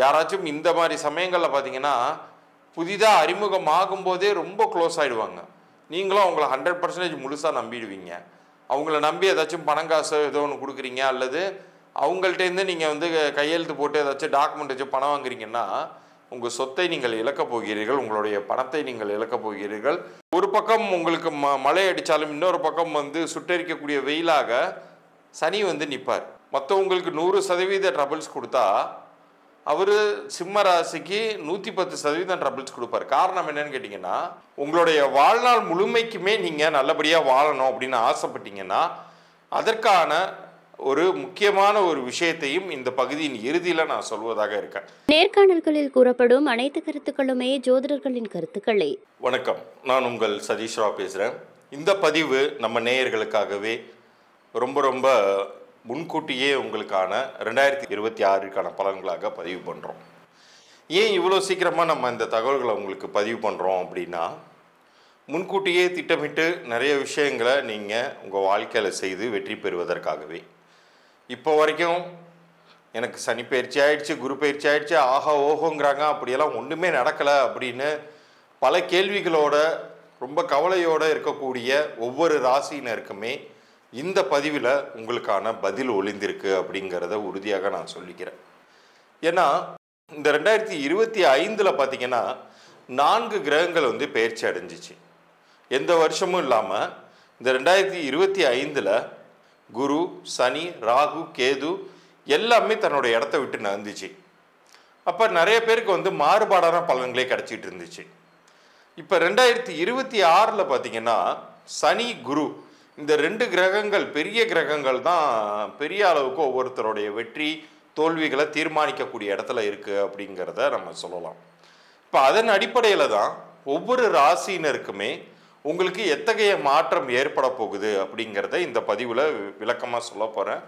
யாராச்சும் இந்த மாதிரி சமயங்களில் பார்த்தீங்கன்னா புதிதாக அறிமுகமாகும் போதே ரொம்ப க்ளோஸ் ஆகிடுவாங்க. நீங்களும் அவங்கள 100% முழுசாக நம்பிடுவீங்க. அவங்கள நம்பி ஏதாச்சும் பணம் காசு ஏதோ ஒன்று கொடுக்குறீங்க, அல்லது அவங்கள்ட்டேருந்து நீங்கள் வந்து கையெழுத்து போட்டு ஏதாச்சும் டாக்குமெண்ட் வச்சு பணம் வாங்குறீங்கன்னா உங்கள் சொத்தை நீங்கள் இழக்கப் போகிறீர்கள், உங்களுடைய பணத்தை நீங்கள் இழக்கப் போகிறீர்கள். ஒரு பக்கம் உங்களுக்கு மழை அடித்தாலும் இன்னொரு பக்கம் வந்து சுட்டரிக்கக்கூடிய வெயிலாக சனி வந்து நிற்பார். மற்றவங்களுக்கு 100% ட்ரபிள்ஸ் கொடுத்தா அவர் சிம்ம ராசிக்கு 110% ட்ரபிள்ஸ் கொடுப்பார். காரணம் என்னன்னு கேட்டிங்கன்னா, உங்களுடைய வாழ்நாள் முழுமைக்குமே நீங்கள் நல்லபடியாக வாழணும் அப்படின்னு ஆசைப்பட்டீங்கன்னா அதற்கான ஒரு முக்கியமான ஒரு விஷயத்தையும் இந்த பகுதியின் இறுதியில் நான் சொல்வதாக இருக்கேன். நேர்காணல்களில் கூறப்படும் அனைத்து கருத்துக்களுமே ஜோதிடர்களின் கருத்துக்களே. வணக்கம், நான் உங்கள் சதீஷ் ராவ் பேசுகிறேன். இந்த பதிவு நம்ம நேயர்களுக்காகவே ரொம்ப முன்கூட்டியே உங்களுக்கான 2026க்கான பலன்களாக பதிவு பண்ணுறோம். ஏன் இவ்வளோ சீக்கிரமாக நம்ம இந்த தகவல்களை உங்களுக்கு பதிவு பண்ணுறோம் அப்படின்னா, முன்கூட்டியே திட்டமிட்டு நிறைய விஷயங்களை நீங்கள் உங்கள் வாழ்க்கையில் செய்து வெற்றி பெறுவதற்காகவே. இப்போ வரைக்கும் எனக்கு சனி பயிற்சி ஆயிடுச்சு, குரு பயிற்சி ஆயிடுச்சு, ஆஹா ஓஹோங்கிறாங்க, அப்படியெல்லாம் ஒன்றுமே நடக்கலை அப்படின்னு பல கேள்விகளோட ரொம்ப கவலையோடு இருக்கக்கூடிய ஒவ்வொரு ராசியினருக்குமே இந்த பதிவில் உங்களுக்கான பதில் ஒளிந்திருக்கு அப்படிங்கிறத உறுதியாக நான் சொல்லிக்கிறேன். ஏன்னா இந்த 2025 பார்த்தீங்கன்னா 4 கிரகங்கள் வந்து பயிற்சி அடைஞ்சிச்சு. எந்த வருஷமும் இல்லாமல் இந்த 2025 குரு, சனி, ராகு, கேது எல்லாமே தன்னுடைய இடத்த விட்டு நகர்ந்துச்சு. அப்போ நிறைய பேருக்கு வந்து மாறுபாடான பலன்களே கிடச்சிட்டு இருந்துச்சு. இப்போ 2026 பார்த்தீங்கன்னா சனி, குரு இந்த 2 கிரகங்கள் பெரிய கிரகங்கள் தான் பெரிய அளவுக்கு ஒவ்வொருத்தருடைய வெற்றி தோல்விகளை தீர்மானிக்கக்கூடிய இடத்துல இருக்குது அப்படிங்கிறத நம்ம சொல்லலாம். இப்போ அதன் அடிப்படையில் தான் ஒவ்வொரு ராசியினருக்குமே உங்களுக்கு எத்தகைய மாற்றம் ஏற்பட போகுது அப்படிங்கிறத இந்த பதிவில் விளக்கமாக சொல்ல போகிறேன்.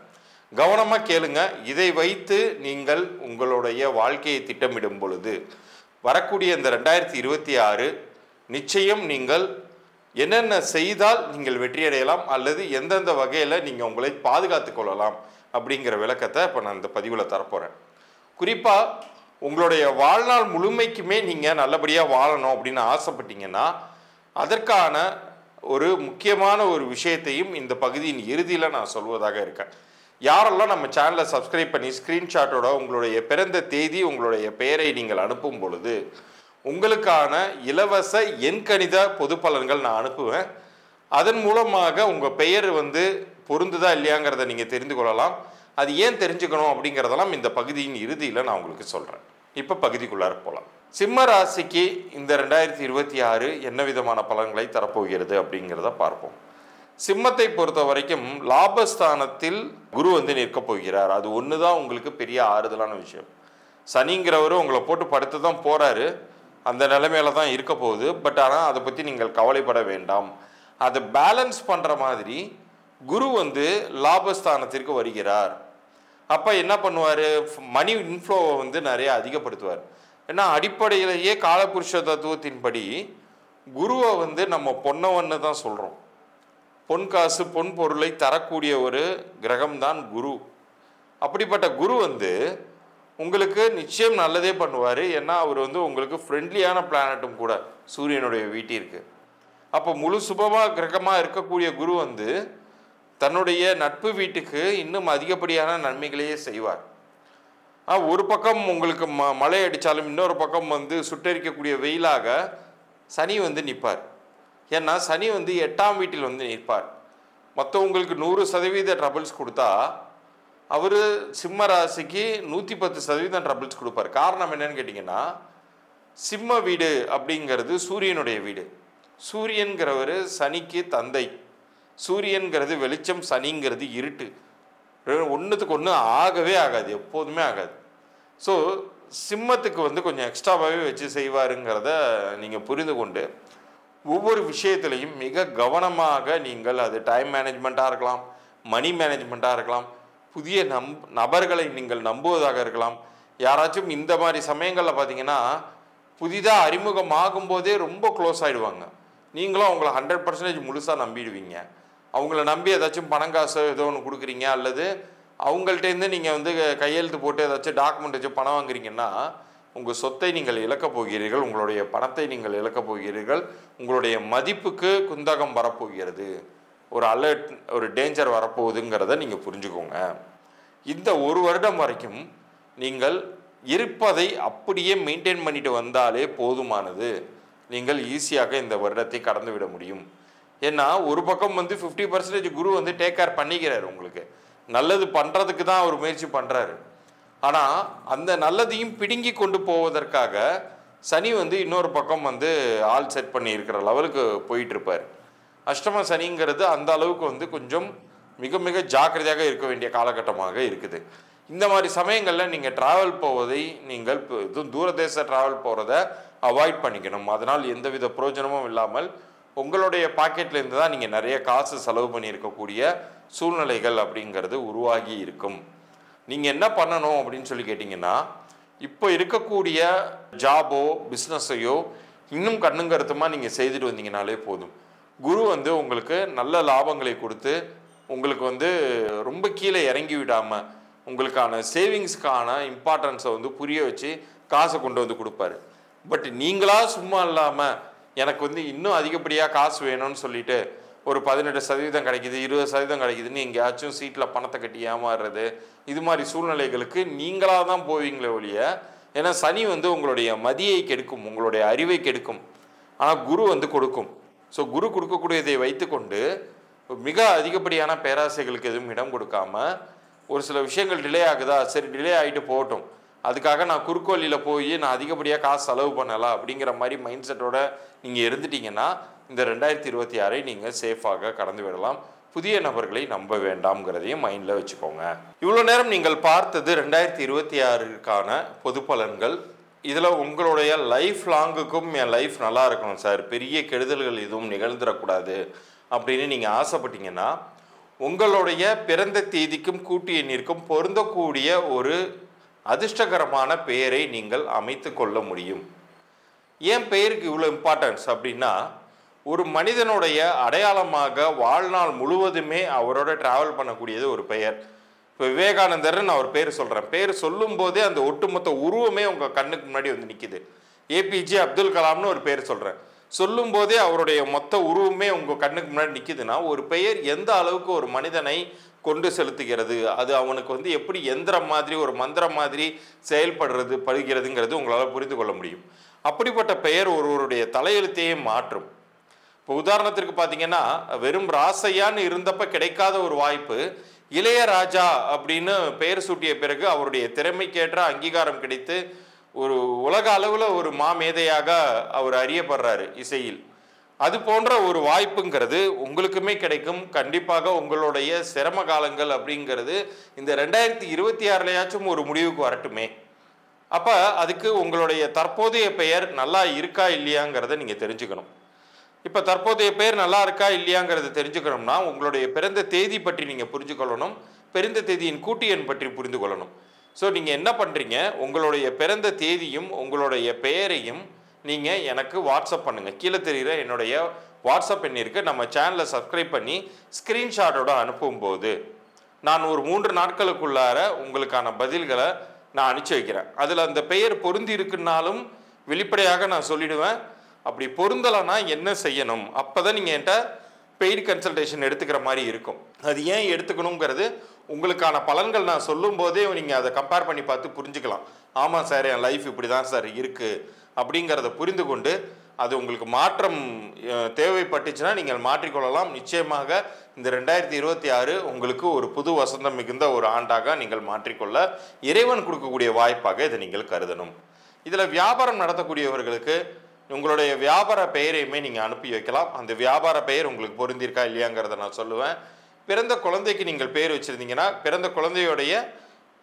கவனமாக கேளுங்க. இதை வைத்து நீங்கள் உங்களுடைய வாழ்க்கையை திட்டமிடும் பொழுது வரக்கூடிய இந்த 2026 நிச்சயம் நீங்கள் என்னென்ன செய்தால் நீங்கள் வெற்றியடையலாம், அல்லது எந்தெந்த வகையில் நீங்கள் உங்களை பாதுகாத்து கொள்ளலாம் அப்படிங்கிற விளக்கத்தை இப்போ நான் இந்த பதிவில் தரப்போகிறேன். குறிப்பாக உங்களுடைய வாழ்நாள் முழுமைக்குமே நீங்கள் நல்லபடியாக வாழணும் அப்படின்னு ஆசைப்பட்டீங்கன்னா அதற்கான ஒரு முக்கியமான ஒரு விஷயத்தையும் இந்த பகுதியின் இறுதியில் நான் சொல்வதாக இருக்கேன். யாரெல்லாம் நம்ம சேனலை சப்ஸ்கிரைப் பண்ணி ஸ்க்ரீன்ஷாட்டோட உங்களுடைய பிறந்த தேதி, உங்களுடைய பெயரை நீங்கள் அனுப்பும் பொழுது உங்களுக்கான இலவச எண்கணித பொது பலன்கள் நான் அனுப்புவேன். அதன் மூலமாக உங்கள் பெயர் வந்து பொருந்துதா இல்லையாங்கிறத நீங்கள் தெரிந்து கொள்ளலாம். அது ஏன் தெரிஞ்சுக்கணும் அப்படிங்கிறதெல்லாம் இந்த பகுதியின் இறுதியில் நான் உங்களுக்கு சொல்கிறேன். இப்போ பகுதிக்குள்ளார போகலாம். சிம்ம ராசிக்கு இந்த 2026 என்ன விதமான பலன்களை தரப்போகிறது அப்படிங்கிறத பார்ப்போம். சிம்மத்தை பொறுத்த வரைக்கும் லாபஸ்தானத்தில் குரு வந்து நிற்க போகிறார். அது ஒன்று தான் உங்களுக்கு பெரிய ஆறுதலான விஷயம். சனிங்கிறவரும் உங்களை போட்டு படுத்து தான் போகிறாரு, அந்த நிலைமையில தான் இருக்க போகுது. பட் ஆனால் அதை பற்றி நீங்கள் கவலைப்பட வேண்டாம். அதை பேலன்ஸ் பண்ணுற மாதிரி குரு வந்து லாபஸ்தானத்திற்கு வருகிறார். அப்போ என்ன பண்ணுவார், மணி இன்ஃப்ளோவை வந்து நிறைய அதிகப்படுத்துவார். ஏன்னா அடிப்படையிலேயே காலபுருஷ தத்துவத்தின்படி குருவை வந்து நம்ம பொன்னவன்னு தான் சொல்கிறோம். பொன் காசு பொன் பொருளை தரக்கூடிய ஒரு கிரகம்தான் குரு. அப்படிப்பட்ட குரு வந்து உங்களுக்கு நிச்சயம் நல்லதே பண்ணுவார். ஏன்னா அவர் வந்து உங்களுக்கு ஃப்ரெண்ட்லியான பிளானட்டும் கூட சூரியனுடைய வீட்டிற்கு. அப்போ முழு சுபமாக கிரகமாக இருக்கக்கூடிய குரு வந்து தன்னுடைய நட்பு வீட்டுக்கு இன்னும் அதிகப்படியான நன்மைகளையே செய்வார். ஒரு பக்கம் உங்களுக்கு மழை அடித்தாலும் இன்னொரு பக்கம் வந்து சுட்டரிக்கக்கூடிய வெயிலாக சனி வந்து நிற்பார். ஏன்னா சனி வந்து 8ஆம் வீட்டில் வந்து நிற்பார். மற்றவங்களுக்கு 100% ட்ரபிள்ஸ் கொடுத்தா அவர் சிம்ம ராசிக்கு 110% ட்ரபிள்ஸ் கொடுப்பார். காரணம் என்னன்னு கேட்டிங்கன்னா, சிம்ம வீடு அப்படிங்கிறது சூரியனுடைய வீடு. சூரியன்கிறவர் சனிக்கு தந்தை. சூரியன்கிறது வெளிச்சம், சனிங்கிறது இருட்டு. ஒன்றுத்துக்கு ஒன்று ஆகவே ஆகாது, எப்போதுமே ஆகாது. ஸோ சிம்மத்துக்கு வந்து கொஞ்சம் எக்ஸ்ட்ராவாகவே வச்சு செய்வாருங்கிறத நீங்கள் புரிந்து கொண்டு ஒவ்வொரு விஷயத்துலையும் மிக கவனமாக நீங்கள், அது டைம் மேனேஜ்மெண்ட்டாக இருக்கலாம், மணி மேனேஜ்மெண்ட்டாக இருக்கலாம், புதிய நபர்களை நீங்கள் நம்புவதாக இருக்கலாம். யாராச்சும் இந்த மாதிரி சமயங்களில் பார்த்தீங்கன்னா புதிதாக அறிமுகமாகும் போதே ரொம்ப க்ளோஸ் ஆகிடுவாங்க. நீங்களும் அவங்கள 100% முழுசாக நம்பிடுவீங்க. அவங்கள நம்பி ஏதாச்சும் பணம் காசு ஏதோ ஒன்று கொடுக்குறீங்க, அல்லது அவங்கள்ட்டேருந்து நீங்கள் வந்து கையெழுத்து போட்டு ஏதாச்சும் டாக்குமெண்ட் வச்சு பணம் வாங்குறீங்கன்னா உங்கள் சொத்தை நீங்கள் இழக்கப் போகிறீர்கள், உங்களுடைய பணத்தை நீங்கள் இழக்கப் போகிறீர்கள், உங்களுடைய மதிப்புக்கு குந்தகம் வரப்போகிறது, ஒரு அலர்ட், ஒரு டேஞ்சர் வரப்போகுதுங்கிறத நீங்கள் புரிஞ்சுக்கோங்க. இந்த 1 வருடம் வரைக்கும் நீங்கள் இருப்பதை அப்படியே மெயின்டைன் பண்ணிட்டு வந்தாலே போதுமானது. நீங்கள் ஈஸியாக இந்த வருடத்தை கடந்து விட முடியும். ஏன்னா ஒரு பக்கம் வந்து 50% குரு வந்து டேக் கேர் பண்ணிக்கிறாரு, உங்களுக்கு நல்லது பண்ணுறதுக்கு தான் அவர் முயற்சி பண்ணுறாரு. ஆனால் அந்த நல்லதையும் பிடுங்கி கொண்டு போவதற்காக சனி வந்து இன்னொரு பக்கம் வந்து ஆல் செட் பண்ணி இருக்கிற லெவலுக்கு போயிட்டுருப்பார். அஷ்டம சனிங்கிறது அந்த அளவுக்கு வந்து கொஞ்சம் மிக மிக ஜாக்கிரதையாக இருக்க வேண்டிய காலகட்டமாக இருக்குது. இந்த மாதிரி சமயங்களில் நீங்கள் ட்ராவல் போவதை, நீங்கள் தூரதேச ட்ராவல் போகிறத அவாய்ட் பண்ணிக்கணும். அதனால் எந்தவித பிரயோஜனமும் இல்லாமல் உங்களுடைய பாக்கெட்லேருந்து தான் நீங்கள் நிறைய காசு செலவு பண்ணியிருக்கக்கூடிய சூழ்நிலைகள் அப்படிங்கிறது உருவாகி இருக்கும். நீங்கள் என்ன பண்ணணும் அப்படின்னு சொல்லி கேட்டிங்கன்னா, இப்போ இருக்கக்கூடிய ஜாபோ பிஸ்னஸையோ இன்னும் கண்ணுங்கருத்துமாக நீங்கள் செய்துட்டு வந்தீங்கனாலே போதும். குரு வந்து உங்களுக்கு நல்ல லாபங்களை கொடுத்து உங்களுக்கு வந்து ரொம்ப கீழே இறங்கி விடாமல் உங்களுக்கான சேவிங்ஸ்க்கான இம்பார்ட்டன்ஸை வந்து புரிய வச்சு காசை கொண்டு வந்து கொடுப்பாரு. பட் நீங்களாக சும்மா இல்லாமல் எனக்கு வந்து இன்னும் அதிகப்படியாக காசு வேணும்னு சொல்லிட்டு ஒரு 18% கிடைக்குது, 20% கிடைக்குதுன்னு எங்கேயாச்சும் சீட்டில் பணத்தை கட்டி ஏமாறுறது, இது மாதிரி சூழ்நிலைகளுக்கு நீங்களாக தான் போவீங்களே ஒழிய. ஏன்னா சனி வந்து உங்களுடைய மதியை கெடுக்கும், உங்களுடைய அறிவை கெடுக்கும். ஆனால் குரு வந்து கொடுக்கும். ஸோ குரு கொடுக்கக்கூடியதை வைத்துக்கொண்டு மிக அதிகப்படியான பேராசைகளுக்கு எதுவும் இடம் கொடுக்காம, ஒரு சில விஷயங்கள் டிலே ஆகுதா, சரி டிலே ஆகிட்டு போகட்டும், அதுக்காக நான் குறுக்கோலியில் போய் நான் அதிகப்படியாக காசு செலவு பண்ணலாம் அப்படிங்கிற மாதிரி மைண்ட் செட்டோட நீங்கள் இருந்துட்டீங்கன்னா இந்த 2026 நீங்கள் சேஃபாக கடந்து விடலாம். புதிய நபர்களை நம்ப வேண்டாம்ங்கிறதையும் மைண்டில் வச்சுக்கோங்க. இவ்வளோ நேரம் நீங்கள் பார்த்தது 2026க்கான பொது பலன்கள். இதில் உங்களுடைய லைஃப் லாங்குக்கும் என் லைஃப் நல்லா இருக்கணும் சார், பெரிய கெடுதல்கள் எதுவும் நிகழ்ந்துடக்கூடாது அப்படின்னு நீங்கள் ஆசைப்பட்டீங்கன்னா உங்களுடைய பிறந்த தேதிக்கும் கூட்டு எண்ணிற்கும் பொருந்தக்கூடிய ஒரு அதிர்ஷ்டகரமான பெயரை நீங்கள் அமைத்து கொள்ள முடியும். ஏன் பெயருக்கு இவ்வளோ இம்பார்ட்டன்ஸ் அப்படின்னா, ஒரு மனிதனுடைய அடையாளமாக வாழ்நாள் முழுவதுமே அவரோட ட்ராவல் பண்ணக்கூடியது ஒரு பெயர். இப்போ விவேகானந்தர்னு நான் ஒரு பேர் சொல்கிறேன், பேர் சொல்லும் போதே அந்த ஒட்டுமொத்த உருவமே உங்கள் கண்ணுக்கு முன்னாடி வந்து நிற்கிது. ஏபிஜே அப்துல் கலாம்னு ஒரு பேர் சொல்கிறேன், சொல்லும் போதே அவருடைய மொத்த உருவமே உங்கள் கண்ணுக்கு முன்னாடி நிற்கிதுன்னா ஒரு பெயர் எந்த அளவுக்கு ஒரு மனிதனை கொண்டு செலுத்துகிறது, அது அவனுக்கு வந்து எப்படி எந்திரம் மாதிரி ஒரு மந்திரம் மாதிரி படுகிறதுங்கிறது உங்களால் புரிந்து கொள்ள முடியும். அப்படிப்பட்ட பெயர் ஒருவருடைய தலையெழுத்தையே மாற்றும். இப்போ உதாரணத்திற்கு பார்த்தீங்கன்னா, வெறும் ராசையான்னு இருந்தப்ப கிடைக்காத ஒரு வாய்ப்பு இளையராஜா அப்படின்னு பெயர் சூட்டிய பிறகு அவருடைய திறமைக்கேற்ற அங்கீகாரம் கிடைத்து ஒரு உலக அளவில் ஒரு மாமேதையாக அவர் அறியப்படுறாரு இசையில். அது போன்ற ஒரு வாய்ப்புங்கிறது உங்களுக்குமே கிடைக்கும். கண்டிப்பாக உங்களுடைய சிரம காலங்கள் அப்படிங்கிறது இந்த 2026 ஒரு முடிவுக்கு வரட்டுமே. அப்போ அதுக்கு உங்களுடைய தற்போதைய பெயர் நல்லா இருக்கா இல்லையாங்கிறத நீங்கள் தெரிஞ்சுக்கணும். இப்போ தற்போதைய பெயர் நல்லா இருக்கா இல்லையாங்கிறத தெரிஞ்சுக்கணும்னா உங்களுடைய பிறந்த தேதி பற்றி நீங்கள் புரிஞ்சு கொள்ளணும், பிறந்த தேதியின் கூட்டு எண் பற்றி புரிந்து கொள்ளணும். ஸோ நீங்கள் என்ன பண்ணுறீங்க, உங்களுடைய பிறந்த தேதியும் உங்களுடைய பெயரையும் நீங்கள் எனக்கு வாட்ஸ்அப் பண்ணுங்கள். கீழே தெரிகிற என்னுடைய வாட்ஸ்அப் எண்ணிற்கு நம்ம சேனலை சப்ஸ்கிரைப் பண்ணி ஸ்க்ரீன்ஷாட்டோட அனுப்பும்போது நான் ஒரு 3 நாட்களுக்குள்ளார உங்களுக்கான பதில்களை நான் அனுப்பிச்சி வைக்கிறேன். அதில் அந்த பெயர் பொருந்தி இருக்குன்னாலும் வெளிப்படையாக நான் சொல்லிடுவேன். அப்படி பொருந்தலைன்னா என்ன செய்யணும், அப்போ தான் நீங்கள் என்கிட்ட பெய்டு கன்சல்டேஷன் எடுத்துக்கிற மாதிரி இருக்கும். அது ஏன் எடுத்துக்கணுங்கிறது உங்களுக்கான பலன்கள் நான் சொல்லும் போதே நீங்கள் அதை கம்பேர் பண்ணி பார்த்து புரிஞ்சுக்கலாம். ஆமாம் சார், என் லைஃப் இப்படி தான் சார் இருக்குது அப்படிங்கிறத புரிந்து கொண்டு அது உங்களுக்கு மாற்றம் தேவைப்பட்டுச்சுன்னா நீங்கள் மாற்றிக்கொள்ளலாம். நிச்சயமாக இந்த 2026 உங்களுக்கு ஒரு புது வசந்தம் மிகுந்த ஒரு ஆண்டாக நீங்கள் மாற்றிக்கொள்ள இறைவன் கொடுக்கக்கூடிய வாய்ப்பாக இதை நீங்கள் கருதணும். இதில் வியாபாரம் நடத்தக்கூடியவர்களுக்கு உங்களுடைய வியாபார பெயரையுமே நீங்கள் அனுப்பி வைக்கலாம். அந்த வியாபார பெயர் உங்களுக்கு பொருந்திருக்கா இல்லையாங்கிறத நான் சொல்லுவேன். பிறந்த குழந்தைக்கு நீங்கள் பெயர் வச்சுருந்தீங்கன்னா பிறந்த குழந்தையோடைய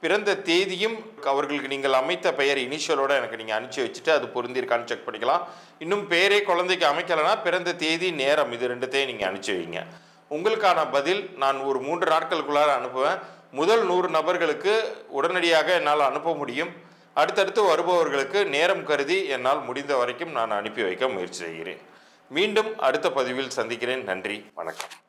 பிறந்த தேதியும் அவர்களுக்கு நீங்கள் அமைத்த பெயர் இனிஷியலோட எனக்கு நீங்கள் அனுப்பிச்சி வச்சுட்டு அது பொருந்திருக்கான்னு செக் பண்ணிக்கலாம். இன்னும் பெயரே குழந்தைக்கு அமைக்கலைன்னா பிறந்த தேதி நேரம் இது 2த்தையும் நீங்கள் அனுப்பிச்சி வைங்க. உங்களுக்கான பதில் நான் ஒரு 3 நாட்களுக்குள்ளார அனுப்புவேன். முதல் 100 நபர்களுக்கு உடனடியாக என்னால் அனுப்ப முடியும். அடுத்தடுத்து வருபவர்களுக்கு நேரம் கருதி என்னால் முடிந்த வரைக்கும் நான் அனுப்பி வைக்க முயற்சி செய்கிறேன். மீண்டும் அடுத்த பதிவில் சந்திக்கிறேன். நன்றி, வணக்கம்.